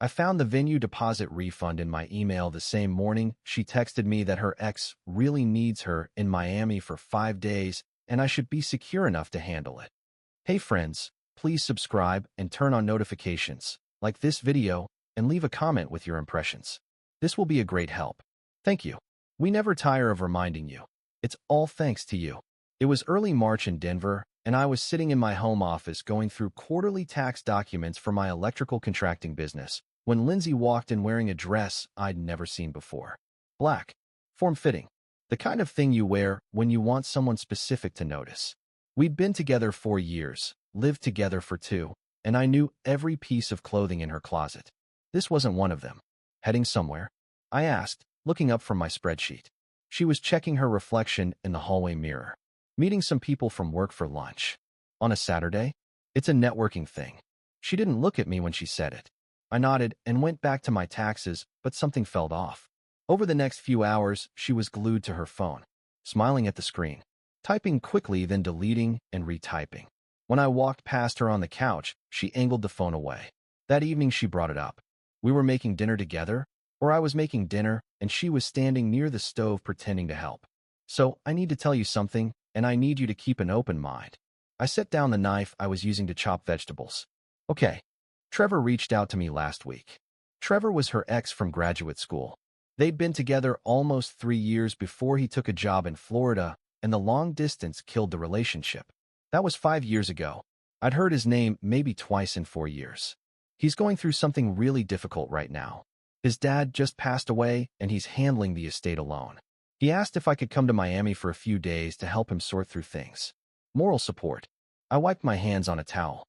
I found the venue deposit refund in my email the same morning. She texted me that her ex really needs her in Miami for 5 days and I should be secure enough to handle it. Hey friends, please subscribe and turn on notifications, like this video, and leave a comment with your impressions. This will be a great help. Thank you. We never tire of reminding you. It's all thanks to you. It was early March in Denver, and I was sitting in my home office going through quarterly tax documents for my electrical contracting business when Lindsay walked in wearing a dress I'd never seen before. Black, form-fitting, the kind of thing you wear when you want someone specific to notice. We'd been together 4 years, lived together for 2, and I knew every piece of clothing in her closet. This wasn't one of them. Heading somewhere? I asked, looking up from my spreadsheet. She was checking her reflection in the hallway mirror. Meeting some people from work for lunch. On a Saturday? It's a networking thing. She didn't look at me when she said it. I nodded and went back to my taxes, but something felt off. Over the next few hours, she was glued to her phone, smiling at the screen, typing quickly, then deleting and retyping. When I walked past her on the couch, she angled the phone away. That evening, she brought it up. We were making dinner together, or I was making dinner, and she was standing near the stove pretending to help. So, I need to tell you something, and I need you to keep an open mind. I set down the knife I was using to chop vegetables. Okay. Trevor reached out to me last week. Trevor was her ex from graduate school. They'd been together almost 3 years before he took a job in Florida, and the long distance killed the relationship. That was 5 years ago. I'd heard his name maybe twice in 4 years. He's going through something really difficult right now. His dad just passed away, and he's handling the estate alone. He asked if I could come to Miami for a few days to help him sort through things. Moral support. I wiped my hands on a towel.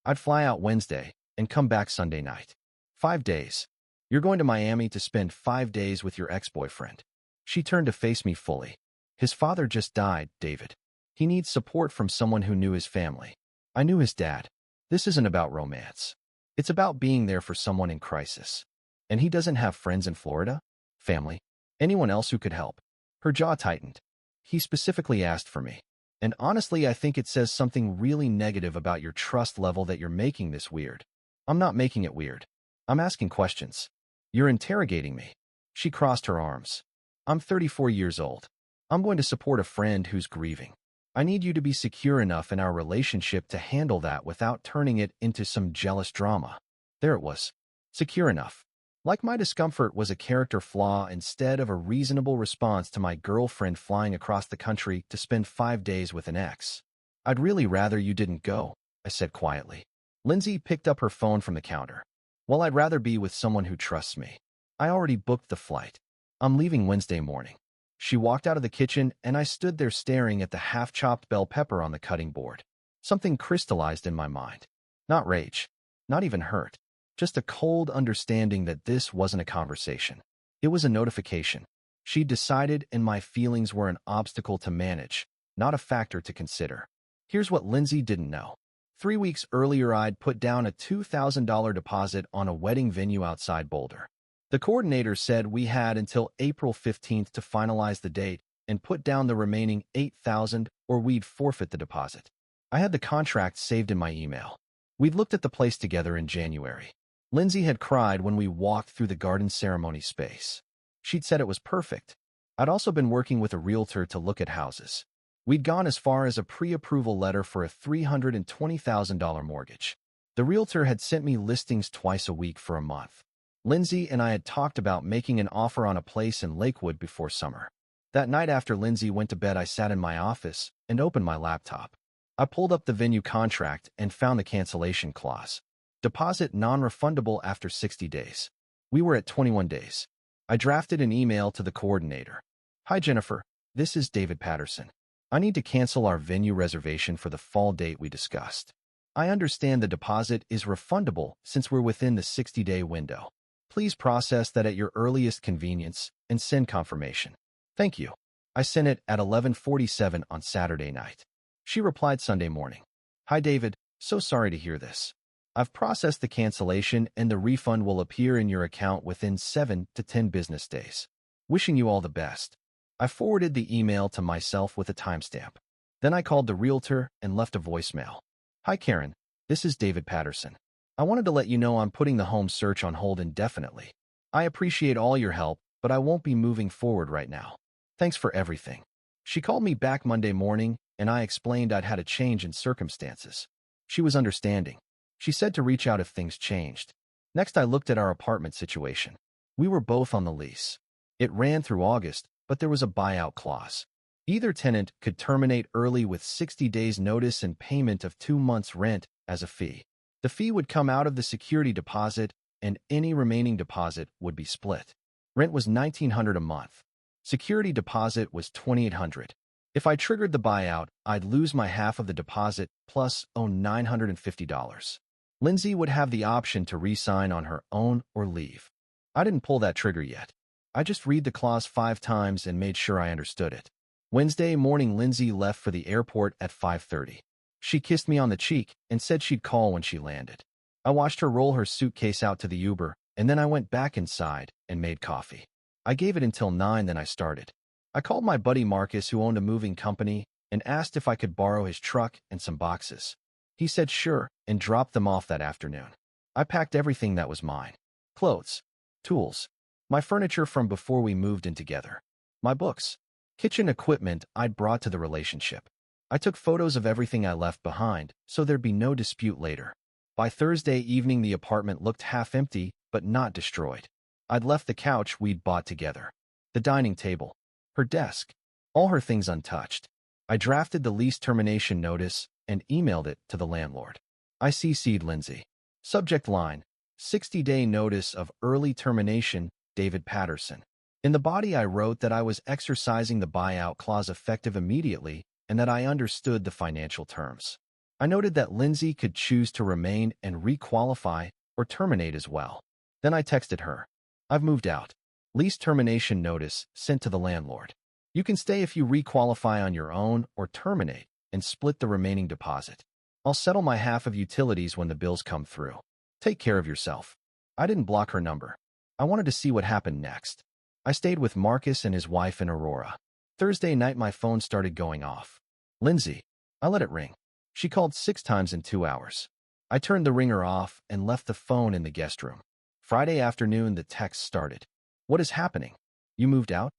I'd fly out Wednesday and come back Sunday night. 5 days. You're going to Miami to spend 5 days with your ex-boyfriend. She turned to face me fully. His father just died, David. He needs support from someone who knew his family. I knew his dad. This isn't about romance. It's about being there for someone in crisis. And he doesn't have friends in Florida? Family? Anyone else who could help? Her jaw tightened. He specifically asked for me. And honestly, I think it says something really negative about your trust level that you're making this weird. I'm not making it weird. I'm asking questions. You're interrogating me. She crossed her arms. I'm 34 years old. I'm going to support a friend who's grieving. I need you to be secure enough in our relationship to handle that without turning it into some jealous drama. There it was. Secure enough. Like my discomfort was a character flaw instead of a reasonable response to my girlfriend flying across the country to spend 5 days with an ex. I'd really rather you didn't go, I said quietly. Lindsay picked up her phone from the counter. Well, I'd rather be with someone who trusts me. I already booked the flight. I'm leaving Wednesday morning. She walked out of the kitchen, and I stood there staring at the half-chopped bell pepper on the cutting board. Something crystallized in my mind. Not rage. Not even hurt. Just a cold understanding that this wasn't a conversation. It was a notification. She'd decided, and my feelings were an obstacle to manage, not a factor to consider. Here's what Lindsay didn't know. 3 weeks earlier, I'd put down a $2,000 deposit on a wedding venue outside Boulder. The coordinator said we had until April 15th to finalize the date and put down the remaining $8,000 or we'd forfeit the deposit. I had the contract saved in my email. We'd looked at the place together in January. Lindsay had cried when we walked through the garden ceremony space. She'd said it was perfect. I'd also been working with a realtor to look at houses. We'd gone as far as a pre-approval letter for a $320,000 mortgage. The realtor had sent me listings twice a week for a month. Lindsay and I had talked about making an offer on a place in Lakewood before summer. That night after Lindsay went to bed, I sat in my office and opened my laptop. I pulled up the venue contract and found the cancellation clause. Deposit non-refundable after 60 days. We were at 21 days. I drafted an email to the coordinator. Hi, Jennifer. This is David Patterson. I need to cancel our venue reservation for the fall date we discussed. I understand the deposit is refundable since we're within the 60-day window. Please process that at your earliest convenience and send confirmation. Thank you. I sent it at 11:47 on Saturday night. She replied Sunday morning. Hi, David. So sorry to hear this. I've processed the cancellation and the refund will appear in your account within 7 to 10 business days. Wishing you all the best. I forwarded the email to myself with a timestamp. Then I called the realtor and left a voicemail. Hi, Karen. This is David Patterson. I wanted to let you know I'm putting the home search on hold indefinitely. I appreciate all your help, but I won't be moving forward right now. Thanks for everything. She called me back Monday morning, and I explained I'd had a change in circumstances. She was understanding. She said to reach out if things changed. Next, I looked at our apartment situation. We were both on the lease. It ran through August, but there was a buyout clause. Either tenant could terminate early with 60 days notice and payment of 2 months' rent as a fee. The fee would come out of the security deposit, and any remaining deposit would be split. Rent was $1,900 a month. Security deposit was $2,800. If I triggered the buyout, I'd lose my half of the deposit plus owe $950. Lindsay would have the option to re-sign on her own or leave. I didn't pull that trigger yet. I just read the clause 5 times and made sure I understood it. Wednesday morning, Lindsay left for the airport at 5:30. She kissed me on the cheek and said she'd call when she landed. I watched her roll her suitcase out to the Uber, and then I went back inside and made coffee. I gave it until 9, then I started. I called my buddy Marcus, who owned a moving company, and asked if I could borrow his truck and some boxes. He said sure and dropped them off that afternoon. I packed everything that was mine. Clothes, tools, my furniture from before we moved in together, my books, kitchen equipment I'd brought to the relationship. I took photos of everything I left behind, so there'd be no dispute later. By Thursday evening, the apartment looked half empty, but not destroyed. I'd left the couch we'd bought together, the dining table, her desk, all her things untouched. I drafted the lease termination notice and emailed it to the landlord. I CC'd Lindsay. Subject line, 60-day notice of early termination, David Patterson. In the body, I wrote that I was exercising the buyout clause effective immediately and that I understood the financial terms. I noted that Lindsay could choose to remain and re-qualify or terminate as well. Then I texted her. I've moved out. Lease termination notice sent to the landlord. You can stay if you re-qualify on your own or terminate and split the remaining deposit. I'll settle my half of utilities when the bills come through. Take care of yourself. I didn't block her number. I wanted to see what happened next. I stayed with Marcus and his wife in Aurora. Thursday night, my phone started going off. Lindsay. I let it ring. She called 6 times in 2 hours. I turned the ringer off and left the phone in the guest room. Friday afternoon, the text started. What is happening? You moved out?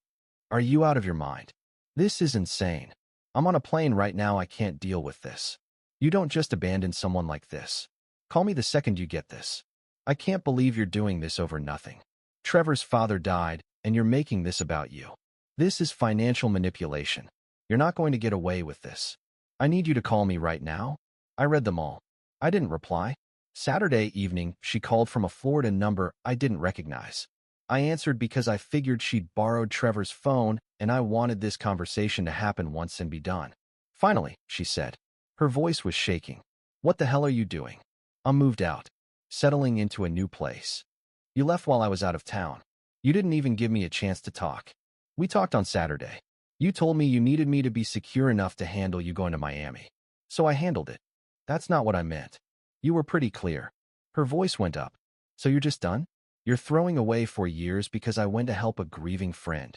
Are you out of your mind? This is insane. I'm on a plane right now. I can't deal with this. You don't just abandon someone like this. Call me the second you get this. I can't believe you're doing this over nothing. Trevor's father died, and you're making this about you. This is financial manipulation. You're not going to get away with this. I need you to call me right now. I read them all. I didn't reply. Saturday evening, she called from a Florida number I didn't recognize. I answered because I figured she'd borrowed Trevor's phone, and I wanted this conversation to happen once and be done. Finally, she said. Her voice was shaking. What the hell are you doing? I'm moved out. Settling into a new place. You left while I was out of town. You didn't even give me a chance to talk. We talked on Saturday. You told me you needed me to be secure enough to handle you going to Miami. So I handled it. That's not what I meant. You were pretty clear. Her voice went up. So you're just done? You're throwing away 4 years because I went to help a grieving friend.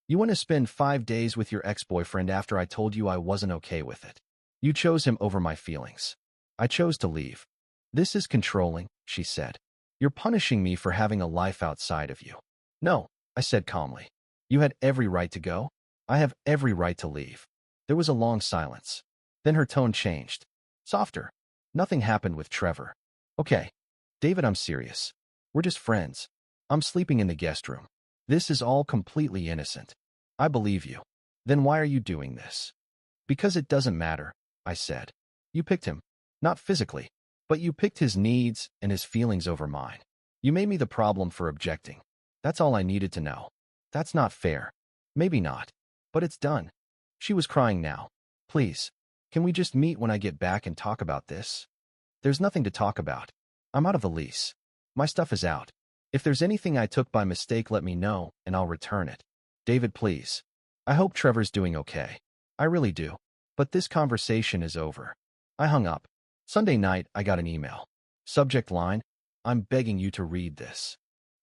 You want to spend 5 days with your ex-boyfriend after I told you I wasn't okay with it. You chose him over my feelings. I chose to leave. This is controlling, she said. You're punishing me for having a life outside of you. No, I said calmly. You had every right to go. I have every right to leave. There was a long silence. Then her tone changed. Softer. Nothing happened with Trevor. Okay. David, I'm serious. We're just friends. I'm sleeping in the guest room. This is all completely innocent. I believe you. Then why are you doing this? Because it doesn't matter, I said. You picked him. Not physically. But you picked his needs and his feelings over mine. You made me the problem for objecting. That's all I needed to know. That's not fair. Maybe not. But it's done. She was crying now. Please, can we just meet when I get back and talk about this? There's nothing to talk about. I'm out of the lease. My stuff is out. If there's anything I took by mistake, let me know, and I'll return it. David, please. I hope Trevor's doing okay. I really do. But this conversation is over. I hung up. Sunday night, I got an email. Subject line, I'm begging you to read this.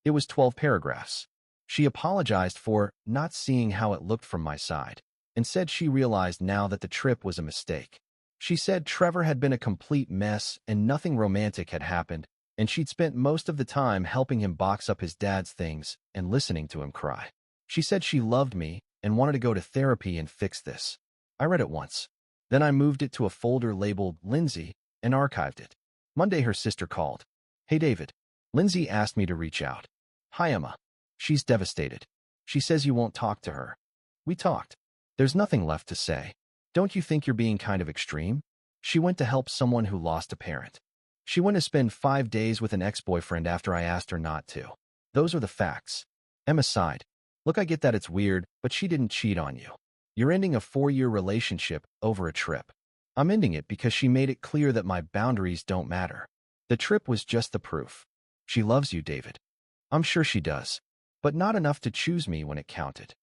It was 12 paragraphs. She apologized for not seeing how it looked from my side, and said she realized now that the trip was a mistake. She said Trevor had been a complete mess and nothing romantic had happened, and she'd spent most of the time helping him box up his dad's things and listening to him cry. She said she loved me and wanted to go to therapy and fix this. I read it once. Then I moved it to a folder labeled Lindsay and archived it. Monday, her sister called. "Hey, David. Lindsay asked me to reach out." "Hi, Emma." "She's devastated. She says you won't talk to her." "We talked. There's nothing left to say. Don't you think you're being kind of extreme?" "She went to help someone who lost a parent. She went to spend 5 days with an ex-boyfriend after I asked her not to. Those are the facts." Emma sighed. "Look, I get that it's weird, but she didn't cheat on you. You're ending a 4-year relationship over a trip. I'm ending it because she made it clear that my boundaries don't matter. The trip was just the proof. She loves you, David. I'm sure she does, but not enough to choose me when it counted."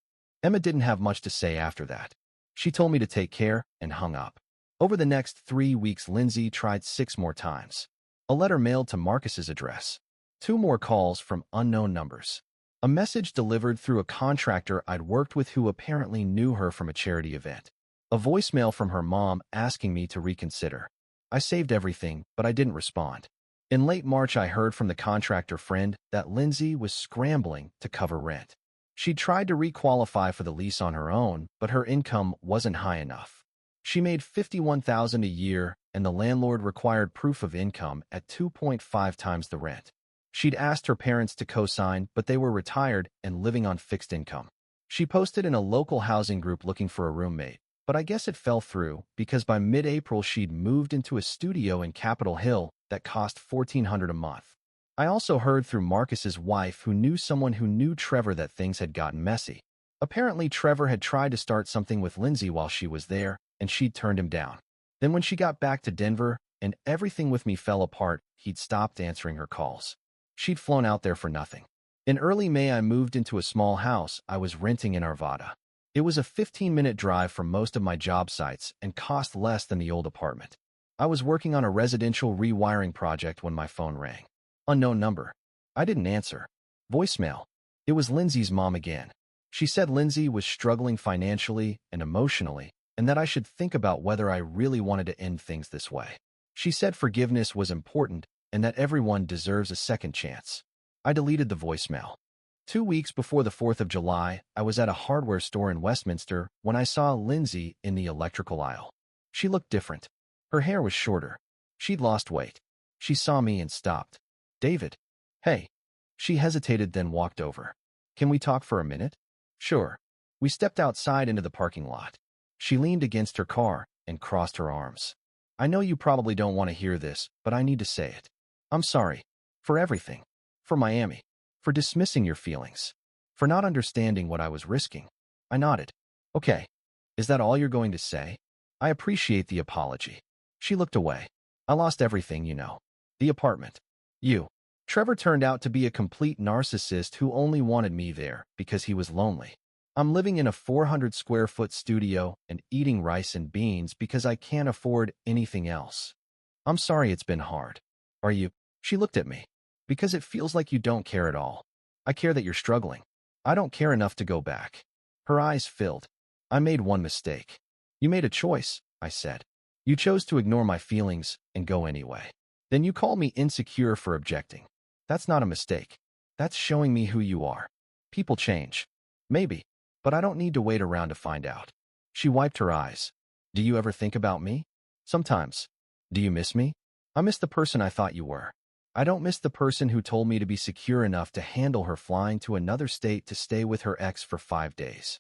Emma didn't have much to say after that. She told me to take care and hung up. Over the next 3 weeks, Lindsay tried 6 more times. A letter mailed to Marcus's address. 2 more calls from unknown numbers. A message delivered through a contractor I'd worked with who apparently knew her from a charity event. A voicemail from her mom asking me to reconsider. I saved everything, but I didn't respond. In late March, I heard from the contractor friend that Lindsay was scrambling to cover rent. She tried to requalify for the lease on her own, but her income wasn't high enough. She made $51,000 a year, and the landlord required proof of income at 2.5 times the rent. She'd asked her parents to co-sign, but they were retired and living on fixed income. She posted in a local housing group looking for a roommate, but I guess it fell through because by mid-April she'd moved into a studio in Capitol Hill that cost $1,400 a month. I also heard through Marcus's wife, who knew someone who knew Trevor, that things had gotten messy. Apparently, Trevor had tried to start something with Lindsay while she was there, and she'd turned him down. Then when she got back to Denver and everything with me fell apart, he'd stopped answering her calls. She'd flown out there for nothing. In early May, I moved into a small house I was renting in Arvada. It was a 15-minute drive from most of my job sites and cost less than the old apartment. I was working on a residential rewiring project when my phone rang. Unknown number. I didn't answer. Voicemail. It was Lindsay's mom again. She said Lindsay was struggling financially and emotionally, and that I should think about whether I really wanted to end things this way. She said forgiveness was important and that everyone deserves a second chance. I deleted the voicemail. 2 weeks before the 4th of July, I was at a hardware store in Westminster when I saw Lindsay in the electrical aisle. She looked different. Her hair was shorter. She'd lost weight. She saw me and stopped. "David." "Hey." She hesitated, then walked over. "Can we talk for a minute?" "Sure." We stepped outside into the parking lot. She leaned against her car and crossed her arms. "I know you probably don't want to hear this, but I need to say it. I'm sorry. For everything. For Miami. For dismissing your feelings. For not understanding what I was risking." I nodded. "Okay. Is that all you're going to say?" "I appreciate the apology." She looked away. "I lost everything, you know. The apartment. You. Trevor turned out to be a complete narcissist who only wanted me there because he was lonely. I'm living in a 400-square-foot studio and eating rice and beans because I can't afford anything else. I'm sorry it's been hard." "Are you?" She looked at me. "Because it feels like you don't care at all. I care that you're struggling. I don't care enough to go back." Her eyes filled. "I made one mistake." "You made a choice," I said. "You chose to ignore my feelings and go anyway. Then you called me insecure for objecting. That's not a mistake. That's showing me who you are. People change. Maybe. But I don't need to wait around to find out." She wiped her eyes. "Do you ever think about me?" "Sometimes." "Do you miss me?" "I miss the person I thought you were. I don't miss the person who told me to be secure enough to handle her flying to another state to stay with her ex for 5 days.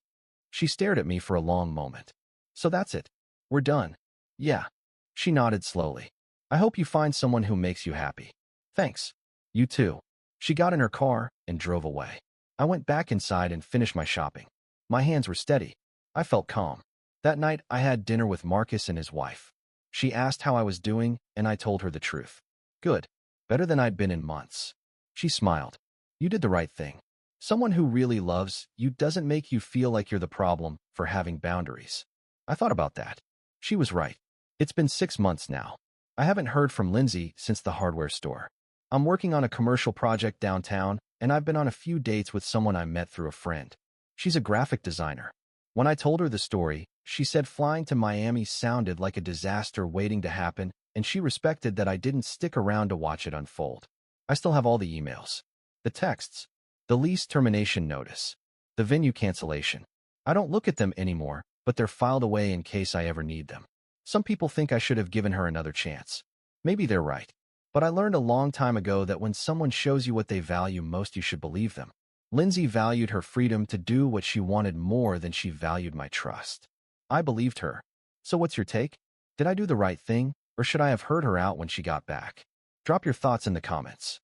She stared at me for a long moment. "So that's it. We're done." "Yeah." She nodded slowly. "I hope you find someone who makes you happy." "Thanks. You too." She got in her car and drove away. I went back inside and finished my shopping. My hands were steady. I felt calm. That night, I had dinner with Marcus and his wife. She asked how I was doing, and I told her the truth. "Good. Better than I'd been in months." She smiled. "You did the right thing. Someone who really loves you doesn't make you feel like you're the problem for having boundaries." I thought about that. She was right. It's been 6 months now. I haven't heard from Lindsay since the hardware store. I'm working on a commercial project downtown, and I've been on a few dates with someone I met through a friend. She's a graphic designer. When I told her the story, she said flying to Miami sounded like a disaster waiting to happen, and she respected that I didn't stick around to watch it unfold. I still have all the emails, the texts, the lease termination notice, the venue cancellation. I don't look at them anymore, but they're filed away in case I ever need them. Some people think I should have given her another chance. Maybe they're right. But I learned a long time ago that when someone shows you what they value most, you should believe them. Lindsay valued her freedom to do what she wanted more than she valued my trust. I believed her. So what's your take? Did I do the right thing, or should I have heard her out when she got back? Drop your thoughts in the comments.